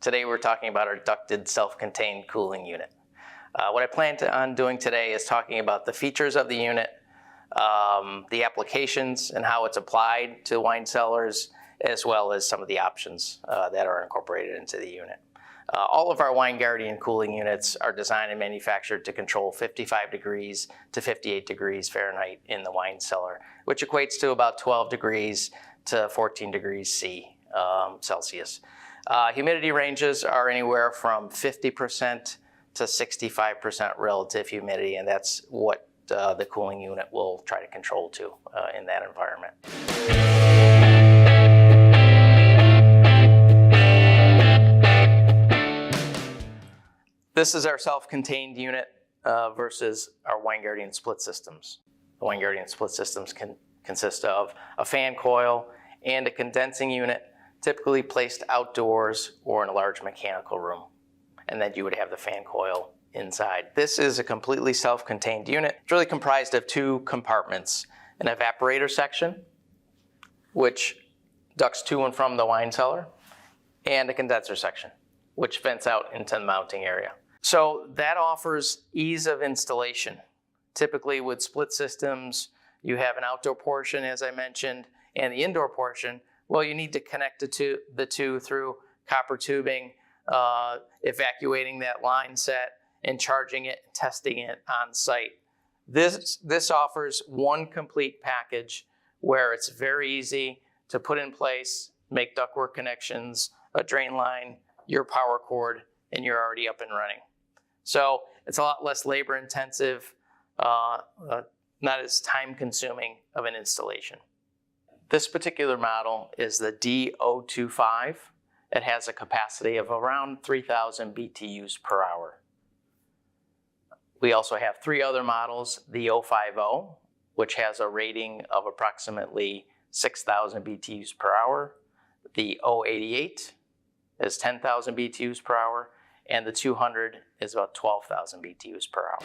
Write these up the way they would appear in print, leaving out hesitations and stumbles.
Today we're talking about our ducted self-contained cooling unit. What I plan on doing today is talking about the features of the unit, the applications and how it's applied to wine cellars, as well as some of the options that are incorporated into the unit. All of our WineGuardian cooling units are designed and manufactured to control 55 degrees to 58 degrees Fahrenheit in the wine cellar, which equates to about 12 degrees to 14 degrees Celsius. Humidity ranges are anywhere from 50% to 65% relative humidity, and that's what the cooling unit will try to control to in that environment. This is our self-contained unit versus our WineGuardian split systems. The WineGuardian split systems can consist of a fan coil and a condensing unit, typically placed outdoors or in a large mechanical room. And then you would have the fan coil inside. This is a completely self-contained unit. It's really comprised of two compartments: an evaporator section, which ducts to and from the wine cellar, and a condenser section, which vents out into the mounting area. So that offers ease of installation. Typically with split systems, you have an outdoor portion, as I mentioned, and the indoor portion. Well, you need to connect the two through copper tubing, evacuating that line set, and charging it, and testing it on site. This offers one complete package where it's very easy to put in place, make ductwork connections, a drain line, your power cord, and you're already up and running. So it's a lot less labor intensive, not as time consuming of an installation. This particular model is the D025. It has a capacity of around 3,000 BTUs per hour. We also have three other models: the 050, which has a rating of approximately 6,000 BTUs per hour. The 088 is 10,000 BTUs per hour, and the 200 is about 12,000 BTUs per hour.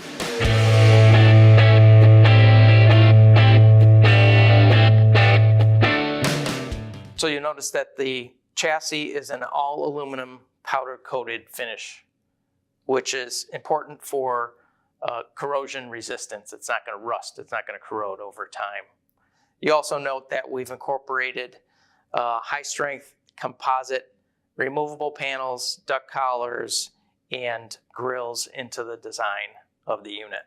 So you notice that the chassis is an all aluminum powder coated finish, which is important for corrosion resistance. It's not going to rust, it's not going to corrode over time. You also note that we've incorporated high strength composite removable panels, duct collars, and grills into the design of the unit.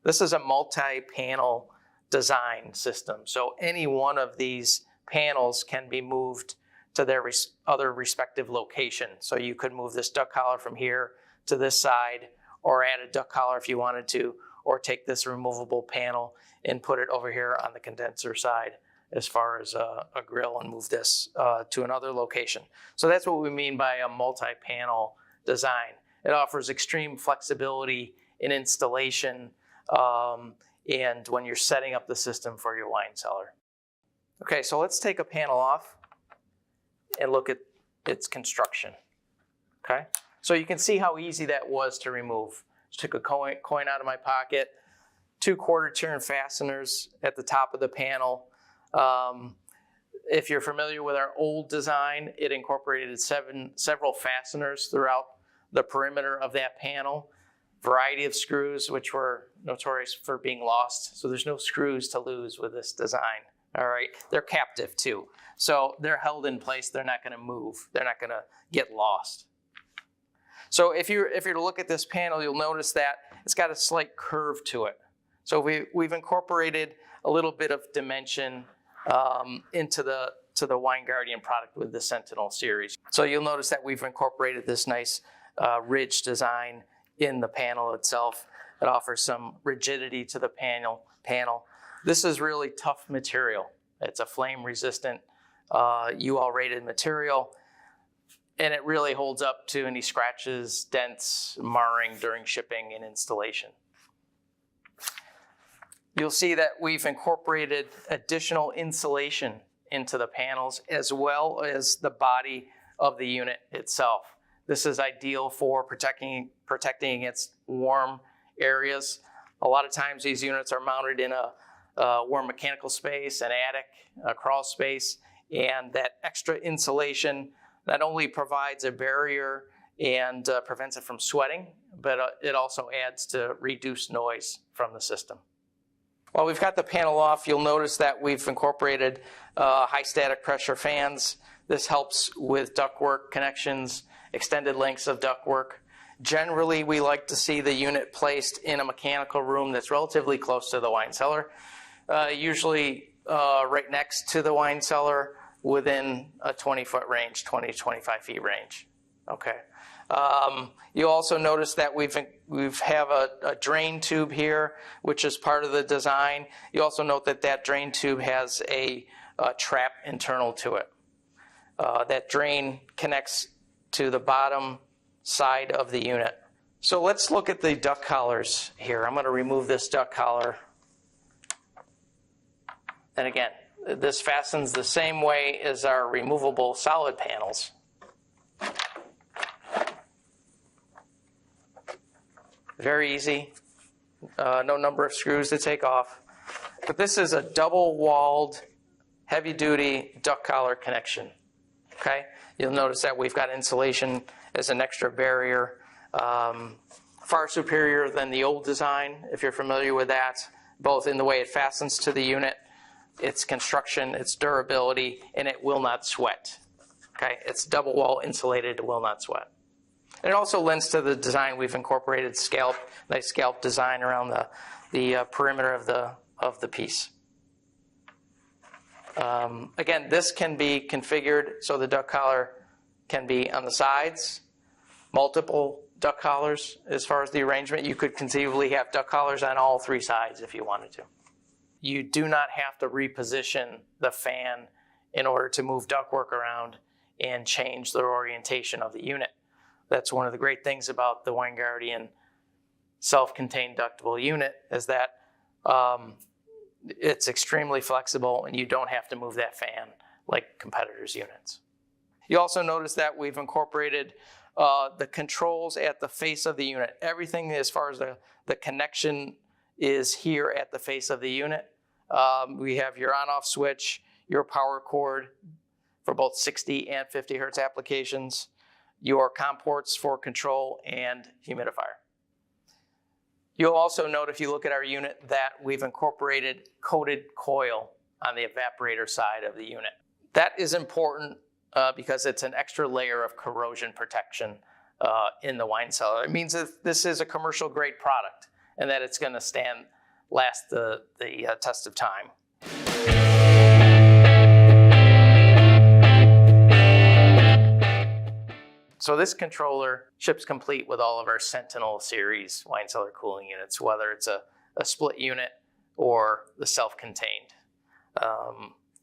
This is a multi-panel design system, so any one of these panels can be moved to their other respective location. So you could move this duct collar from here to this side, or add a duct collar if you wanted to, or take this removable panel and put it over here on the condenser side as far as a grill, and move this to another location. So that's what we mean by a multi-panel design. It offers extreme flexibility in installation and when you're setting up the system for your wine cellar. Okay, so let's take a panel off and look at its construction. Okay, so you can see how easy that was to remove. Just took a coin out of my pocket, 2 quarter-turn fasteners at the top of the panel. If you're familiar with our old design, it incorporated several fasteners throughout the perimeter of that panel. Variety of screws, which were notorious for being lost. So there's no screws to lose with this design. All right, they're captive too. So they're held in place, they're not gonna move. They're not gonna get lost. So if you're to look at this panel, you'll notice that it's got a slight curve to it. So we've incorporated a little bit of dimension into the WineGuardian product with the Sentinel series. So you'll notice that we've incorporated this nice ridge design in the panel itself. It offers some rigidity to the panel. This is really tough material. It's a flame resistant UL rated material, and it really holds up to any scratches, dents, marring during shipping and installation. You'll see that we've incorporated additional insulation into the panels, as well as the body of the unit itself. This is ideal for protecting against warm areas. A lot of times these units are mounted in a warm mechanical space, an attic, a crawl space, and that extra insulation not only provides a barrier and prevents it from sweating, but it also adds to reduced noise from the system. While we've got the panel off, you'll notice that we've incorporated high static pressure fans. This helps with ductwork connections, extended lengths of ductwork. Generally, we like to see the unit placed in a mechanical room that's relatively close to the wine cellar, usually right next to the wine cellar within a 20-foot range, 20 to 25 feet range. Okay. You also notice that we have a drain tube here, which is part of the design. You also note that that drain tube has a trap internal to it. That drain connects to the bottom side of the unit. So let's look at the duct collars here. I'm going to remove this duct collar. And again, this fastens the same way as our removable solid panels. Very easy. No number of screws to take off. But this is a double-walled, heavy-duty duct collar connection. Okay? You'll notice that we've got insulation as an extra barrier, far superior than the old design, if you're familiar with that, both in the way it fastens to the unit, its construction, its durability, and it will not sweat. Okay? It's double-wall insulated, it will not sweat. And it also lends to the design. We've incorporated nice scalp design around the perimeter of the piece. Again, this can be configured so the duct collar can be on the sides, multiple duct collars as far as the arrangement. You could conceivably have duct collars on all three sides if you wanted to. You do not have to reposition the fan in order to move ductwork around and change the orientation of the unit. That's one of the great things about the Wingardium self-contained ductable unit is that it's extremely flexible and you don't have to move that fan like competitors' units. You also notice that we've incorporated the controls at the face of the unit. Everything as far as the connection is here at the face of the unit. We have your on-off switch, your power cord for both 60 and 50 hertz applications, your COM ports for control, and humidifier. You'll also note if you look at our unit that we've incorporated coated coil on the evaporator side of the unit. That is important because it's an extra layer of corrosion protection in the wine cellar. It means that this is a commercial grade product and that it's going to last the test of time. So this controller ships complete with all of our Sentinel series wine cellar cooling units, whether it's a split unit or the self-contained.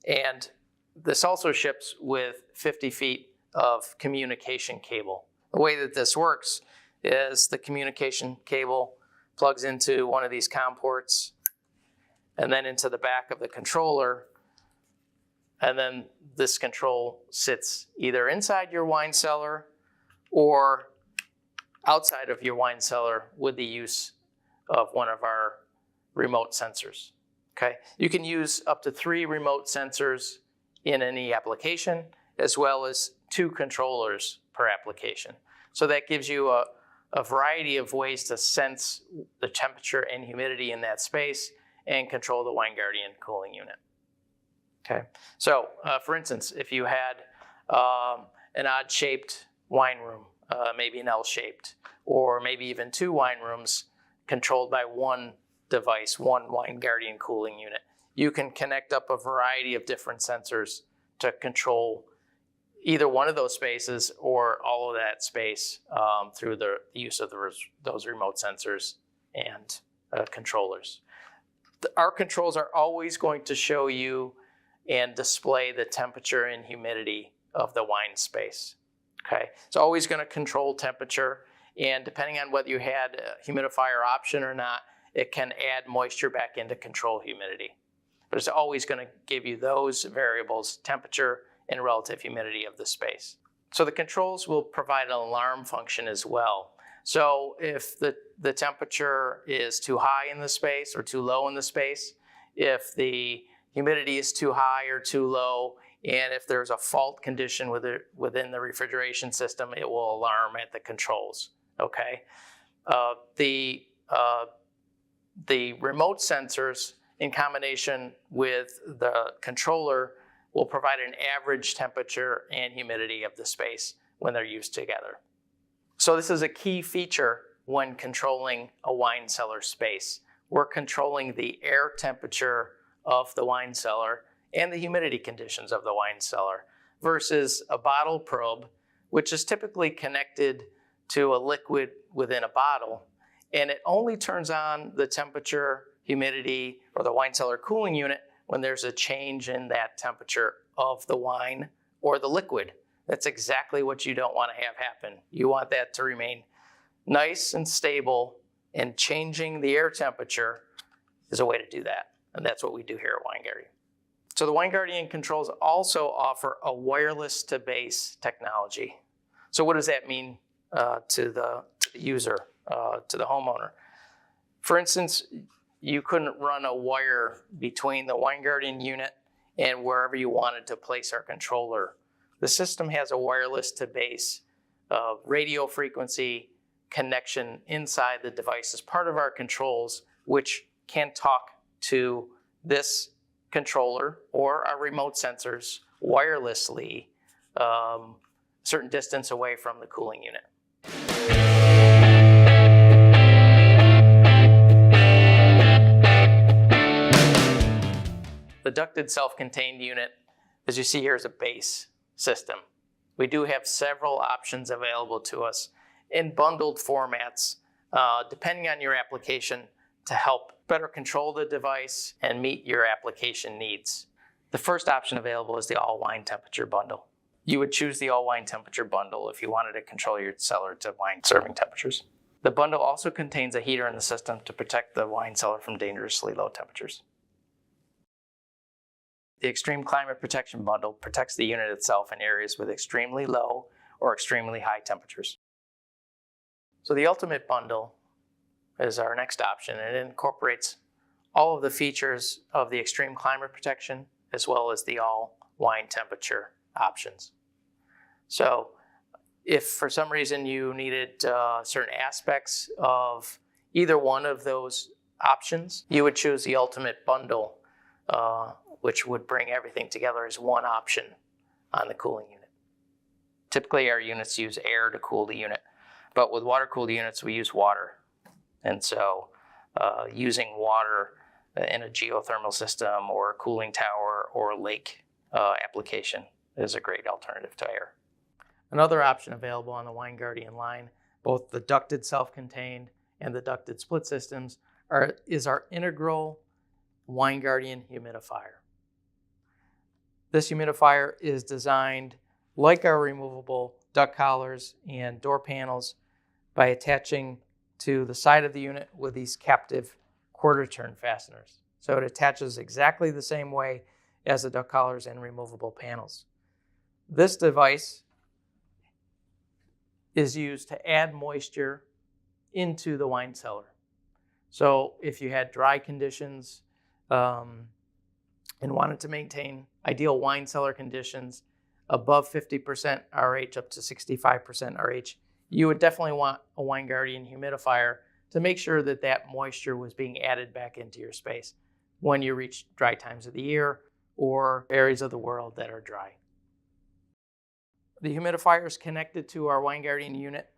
And this also ships with 50 feet of communication cable. The way that this works is the communication cable plugs into one of these COM ports and then into the back of the controller. And then this control sits either inside your wine cellar or outside of your wine cellar with the use of one of our remote sensors. Okay? You can use up to 3 remote sensors in any application, as well as 2 controllers per application. So that gives you a variety of ways to sense the temperature and humidity in that space and control the Wingardium cooling unit. Okay? So, for instance, if you had an odd-shaped wine room, maybe an L-shaped, or maybe even 2 wine rooms controlled by one device, one Wingardium cooling unit, you can connect up a variety of different sensors to control either one of those spaces or all of that space through the use of those remote sensors and controllers. Our controls are always going to show you and display the temperature and humidity of the wine space. Okay, it's always going to control temperature, and depending on whether you had a humidifier option or not, it can add moisture back in to control humidity. But it's always going to give you those variables, temperature and relative humidity of the space. So the controls will provide an alarm function as well. So if the temperature is too high in the space or too low in the space, if the humidity is too high or too low And if there's a fault condition within the refrigeration system, it will alarm at the controls, okay? The remote sensors in combination with the controller will provide an average temperature and humidity of the space when they're used together. So this is a key feature when controlling a wine cellar space. We're controlling the air temperature of the wine cellar and the humidity conditions of the wine cellar versus a bottle probe, which is typically connected to a liquid within a bottle, and it only turns on the temperature, humidity, or the wine cellar cooling unit when there's a change in that temperature of the wine or the liquid. That's exactly what you don't want to have happen. You want that to remain nice and stable, and changing the air temperature is a way to do that. And that's what we do here at WineGuardian. So the WineGuardian controls also offer a wireless-to-base technology. So what does that mean to the user, to the homeowner? For instance, you couldn't run a wire between the WineGuardian unit and wherever you wanted to place our controller. The system has a wireless-to-base radio frequency connection inside the device as part of our controls, which can talk to this controller or our remote sensors wirelessly a certain distance away from the cooling unit. The ducted self-contained unit, as you see here, is a base system. We do have several options available to us in bundled formats, depending on your application, to help better control the device and meet your application needs. The first option available is the all wine temperature bundle. You would choose the all wine temperature bundle if you wanted to control your cellar to wine serving temperatures. The bundle also contains a heater in the system to protect the wine cellar from dangerously low temperatures. The Extreme Climate Protection Bundle protects the unit itself in areas with extremely low or extremely high temperatures. So the Ultimate Bundle is our next option, and it incorporates all of the features of the Extreme Climate Protection as well as the all wine temperature options. So if for some reason you needed certain aspects of either one of those options, you would choose the Ultimate Bundle, which would bring everything together as one option on the cooling unit. Typically our units use air to cool the unit, but with water-cooled units we use water. And so using water in a geothermal system or a cooling tower or a lake application is a great alternative to air. Another option available on the WineGuardian line, both the ducted self-contained and the ducted split systems, is our integral WineGuardian humidifier. This humidifier is designed like our removable duct collars and door panels by attaching to the side of the unit with these captive quarter turn fasteners. So it attaches exactly the same way as the duct collars and removable panels. This device is used to add moisture into the wine cellar. So if you had dry conditions and wanted to maintain ideal wine cellar conditions above 50% RH up to 65% RH, you would definitely want a WineGuardian humidifier to make sure that that moisture was being added back into your space when you reach dry times of the year or areas of the world that are dry. The humidifier is connected to our WineGuardian unit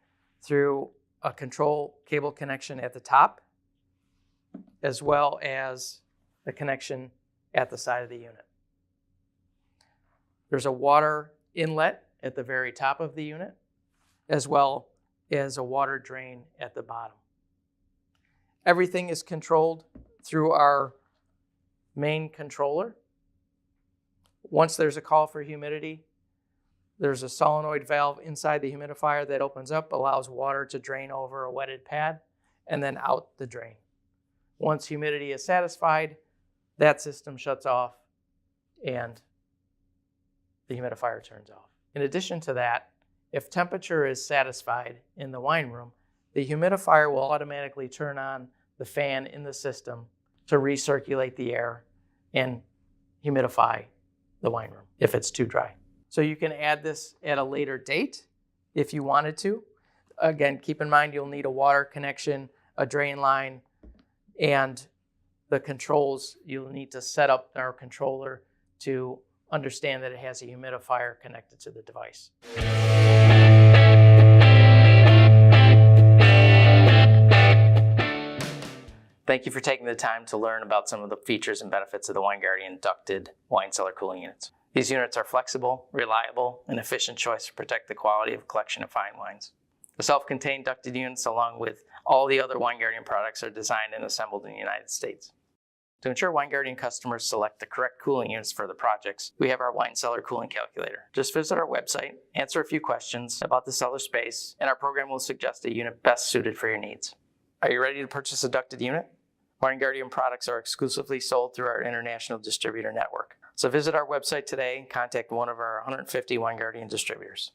through a control cable connection at the top, as well as a connection at the side of the unit. There's a water inlet at the very top of the unit, as well as a water drain at the bottom. Everything is controlled through our main controller. Once there's a call for humidity, there's a solenoid valve inside the humidifier that opens up, allows water to drain over a wetted pad, and then out the drain. Once humidity is satisfied, that system shuts off and the humidifier turns off. In addition to that, if temperature is satisfied in the wine room, the humidifier will automatically turn on the fan in the system to recirculate the air and humidify the wine room if it's too dry. So you can add this at a later date if you wanted to. Again, keep in mind you'll need a water connection, a drain line, and the controls. You'll need to set up our controller to understand that it has a humidifier connected to the device. Thank you for taking the time to learn about some of the features and benefits of the WineGuardian ducted wine cellar cooling units. These units are flexible, reliable, and efficient choice to protect the quality of a collection of fine wines. The self-contained ducted units, along with all the other WineGuardian products, are designed and assembled in the United States. To ensure WineGuardian customers select the correct cooling units for the projects, we have our wine cellar cooling calculator. Just visit our website, answer a few questions about the cellar space, and our program will suggest a unit best suited for your needs. Are you ready to purchase a ducted unit? WineGuardian products are exclusively sold through our international distributor network. So visit our website today and contact one of our 150 WineGuardian distributors.